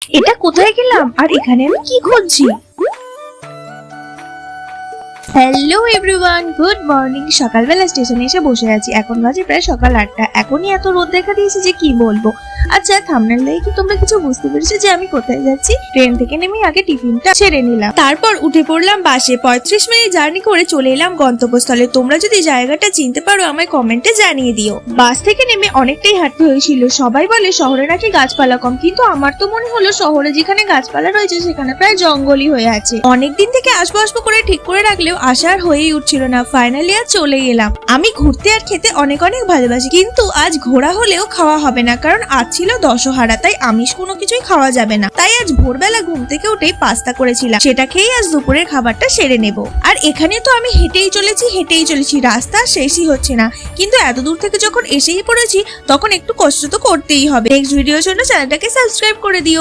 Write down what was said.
এটা কোথায় গেলাম আর এখানে আমি কি খুঁজছি? Hello everyone, good morning. সকালবেলা স্টেশনে এসে বসে আছি। এখন বাজে প্রায় সকাল 8টা। এখনই এত রোদ দেখা দিয়েছে যে কি বলবো। আচ্ছা, থাম্বনেল দেখে কি তোমরা কিছু বুঝতে পেরেছো যে আমি কোথায় যাচ্ছি? ট্রেন থেকে নেমে আগে টিফিনটা সেরে নিলাম, তারপর উঠে পড়লাম বাসে। 35 মিনিট জার্নি করে চলে এলাম গন্তব্যস্থলে। তোমরা যদি জায়গাটা চিনতে পারো আমায় কমেন্টে জানিয়ে দিও। বাস থেকে নেমে অনেকটাই হাঁটতে হয়েছিল। সবাই বলে শহরে নাকি গাছপালা কম, কিন্তু আমার তো মনে হলো শহরে যেখানে গাছপালা রয়েছে সেখানে প্রায় জঙ্গলই হয়ে আছে। অনেকদিন থেকে আসবো আসবো করে ঠিক করে রাখলেও আসার হয়েই উঠছিল না। ফাইনালি আজ চলে এলাম। আমি ঘুরতে আর খেতে অনেক অনেক ভালোবাসি, কিন্তু আজ ঘোরা হলেও খাওয়া হবে না, কারণ আজ ছিল দশহারা, তাই আমিষ কোনো কিছুই খাওয়া যাবে না। তাই আজ ভোরবেলা ঘুম থেকে উঠেই পাস্তা করেছিলাম, সেটা খেয়েই আজ দুপুরের খাবারটা সেরে নেব। আর এখানে তো আমি হেঁটেই চলেছি, রাস্তা শেষই হচ্ছে না। কিন্তু এত দূর থেকে যখন এসেই পড়েছি তখন একটু কষ্ট তো করতেই হবে। নেক্সট ভিডিওর জন্য চ্যানেলটাকে সাবস্ক্রাইব করে দিও।